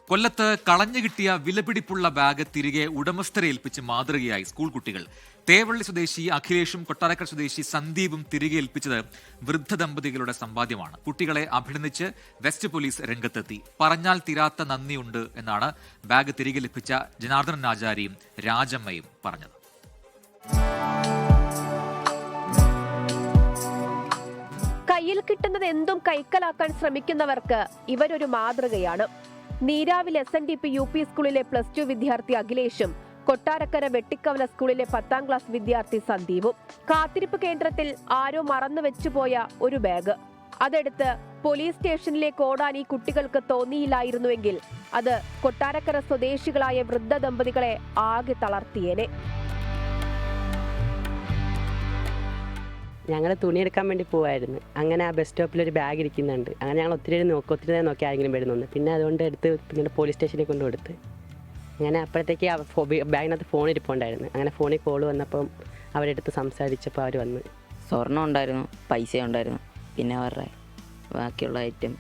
കൊല്ലത്ത് കളഞ്ഞു കിട്ടിയ വിലപിടിപ്പുള്ള ബാഗ് തിരികെ ഉടമസ്ഥരെ ഏൽപ്പിച്ച് മാതൃകയായി സ്കൂൾ കുട്ടികൾ. തേവള്ളി സ്വദേശി അഖിലേഷും കൊട്ടാരക്കര സ്വദേശി സന്ദീപും തിരികെ ഏൽപ്പിച്ചത് വൃദ്ധ ദമ്പതികളുടെ സമ്പാദ്യമാണ്. കുട്ടികളെ അഭിനന്ദിച്ച് വെസ്റ്റ് പോലീസ് രംഗത്തെത്തി. പറഞ്ഞാൽ തീരാത്ത നന്ദിയുണ്ട് എന്നാണ് ബാഗ് തിരികെ ലഭിച്ച ജനാർദ്ദനൻ ആചാര്യയും രാജമ്മയും പറഞ്ഞത്. കയ്യിൽ കിട്ടുന്നത് എന്തും കൈക്കലാക്കാൻ ശ്രമിക്കുന്നവർക്ക് ഇവരൊരു മാതൃകയാണ്. നീരാവിൽ SNDP UP സ്കൂളിലെ +2 വിദ്യാർത്ഥി അഖിലേഷും കൊട്ടാരക്കര വെട്ടിക്കവല സ്കൂളിലെ 10ാം ക്ലാസ് വിദ്യാർത്ഥി സന്ദീപും കാത്തിരിപ്പ് കേന്ദ്രത്തിൽ ആരോ മറന്നു വെച്ചുപോയ ഒരു ബാഗ് അതെടുത്ത് പോലീസ് സ്റ്റേഷനിലേക്ക് ഓടാൻ ഈ കുട്ടികൾക്ക് തോന്നിയില്ലായിരുന്നുവെങ്കിൽ അത് കൊട്ടാരക്കര സ്വദേശികളായ വൃദ്ധ ദമ്പതികളെ ആകെ തളർത്തിയേനെ. ഞങ്ങൾ തുണിയെടുക്കാൻ വേണ്ടി പോവായിരുന്നു. അങ്ങനെ ആ ബസ് സ്റ്റോപ്പിൽ ഒരു ബാഗ് ഇരിക്കുന്നുണ്ട്. അങ്ങനെ ഞങ്ങൾ ഒത്തിരി നേരം നോക്കി ആരെങ്കിലും വരുന്നു. പിന്നെ അതുകൊണ്ട് എടുത്ത് പിന്നെ പോലീസ് സ്റ്റേഷനിൽ കൊണ്ട് കൊടുത്ത്. അങ്ങനെ അപ്പോഴത്തേക്ക് ബാഗിനകത്ത് ഫോൺ ഇരിപ്പുണ്ടായിരുന്നു. അങ്ങനെ ഫോണിൽ കോൾ വന്നപ്പം അവരെടുത്ത് സംസാരിച്ചപ്പോൾ അവർ വന്ന്. സ്വർണ്ണം ഉണ്ടായിരുന്നു, പൈസ ഉണ്ടായിരുന്നു, പിന്നെ അവരുടെ ബാക്കിയുള്ള ഐറ്റം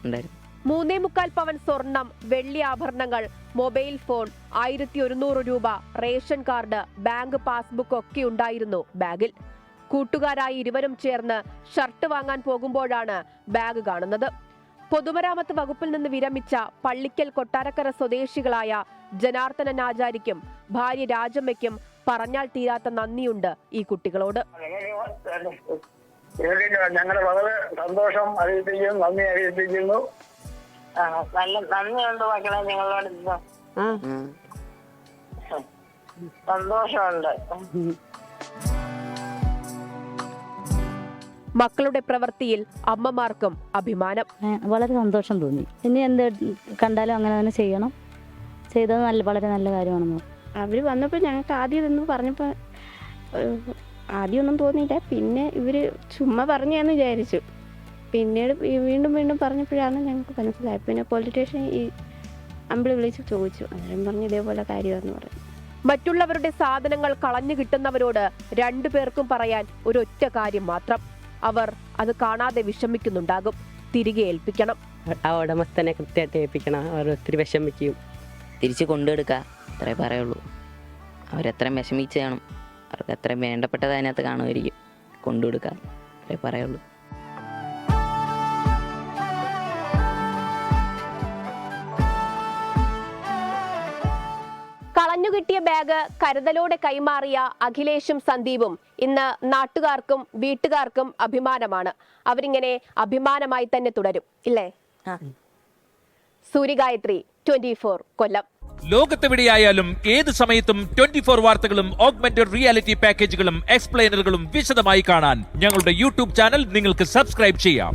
ഉണ്ടായിരുന്നു. 3.25 പവൻ സ്വർണം, വെള്ളി ആഭരണങ്ങൾ, മൊബൈൽ ഫോൺ, 1100 രൂപ, റേഷൻ കാർഡ്, ബാങ്ക് പാസ്ബുക്ക് ഒക്കെ ഉണ്ടായിരുന്നു ബാഗിൽ. കൂട്ടുകാരായി ഇരുവരും ചേർന്ന് ഷർട്ട് വാങ്ങാൻ പോകുമ്പോഴാണ് ബാഗ് കാണുന്നത്. പൊതുമരാമത്ത് വകുപ്പിൽ നിന്ന് വിരമിച്ച പള്ളിക്കൽ കൊട്ടാരക്കര സ്വദേശികളായ ജനാർദ്ദനൻ ആചാര്യയ്ക്കും ഭാര്യ രാജമ്മയ്ക്കും പറഞ്ഞാൽ തീരാത്ത നന്ദിയുണ്ട് ഈ കുട്ടികളോട്. ഞങ്ങൾ വളരെ സന്തോഷം അറിയിപ്പിക്കുന്നു, നന്ദി അറിയിപ്പിക്കുന്നു. നല്ല നന്ദിയുണ്ട് മക്കളെ, നിങ്ങളോട് സന്തോഷമുണ്ട്. മക്കളുടെ പ്രവൃത്തിയിൽ അമ്മമാർക്കും അഭിമാനം. വളരെ സന്തോഷം തോന്നി. ഇനി എന്ത് കണ്ടാലും അങ്ങനെ തന്നെ ചെയ്യണം. ചെയ്തത് വളരെ നല്ല കാര്യമാണെന്ന്. അവർ വന്നപ്പോൾ ഞങ്ങൾക്ക് ആദ്യം ഇതെന്ന് പറഞ്ഞപ്പോൾ ആദ്യമൊന്നും തോന്നിയില്ല. പിന്നെ ഇവർ ചുമ്മാ പറഞ്ഞാന്ന് വിചാരിച്ചു. പിന്നീട് വീണ്ടും പറഞ്ഞപ്പോഴാണ് ഞങ്ങൾക്ക് മനസ്സിലായത്. പിന്നെ പോലീസ് സ്റ്റേഷൻ ഈ അമ്പിളി വിളിച്ച് ചോദിച്ചു. അന്നേരം പറഞ്ഞു ഇതേപോലെ കാര്യമാണെന്ന് പറഞ്ഞു. മറ്റുള്ളവരുടെ സാധനങ്ങൾ കളഞ്ഞു കിട്ടുന്നവരോട് 2 പേർക്കും പറയാൻ ഒരൊറ്റ കാര്യം മാത്രം: അവർ അത് കാണാതെ വിഷമിക്കുന്നുണ്ടാകും. തിരികെ ഏൽപ്പിക്കണം. ആ ഉടമസ്ഥനെ കൃത്യമായിട്ട് ഏൽപ്പിക്കണം. അവർ ഒത്തിരി വിഷമിക്കും. തിരിച്ച് കൊണ്ടുകൊടുക്കുക, അത്രേ പറയുള്ളൂ. അവരെത്രയും വിഷമിച്ച് കാണും, അവർക്ക് എത്രയും വേണ്ടപ്പെട്ടത് അതിനകത്ത് കാണുമായിരിക്കും. കൊണ്ടുകൊടുക്കുക, അത്രേ പറയുള്ളൂ. കളഞ്ഞുകിട്ടിയ ബാഗ് കരുതലോടെ കൈമാറിയ അഖിലേഷും സന്ദീപും ഇന്ന് നാട്ടുകാർക്കും വീട്ടുകാർക്കും അഭിമാനമാണ്. അവരിങ്ങനെ അഭിമാനമായി തന്നെ തുടരും, ഇല്ലേ? സൂര്യഗായത്രി, 24 കൊല്ലം. ലോകത്തെവിടെയായാലും ഏത് സമയത്തും 24 വാർത്തകളും ഓഗ്മെന്റഡ് റിയാലിറ്റി പാക്കേജുകളും എക്സ്പ്ലെയിനറുകളും വിശദമായി കാണാൻ ഞങ്ങളുടെ YouTube ചാനൽ നിങ്ങൾക്ക് സബ്സ്ക്രൈബ് ചെയ്യാം.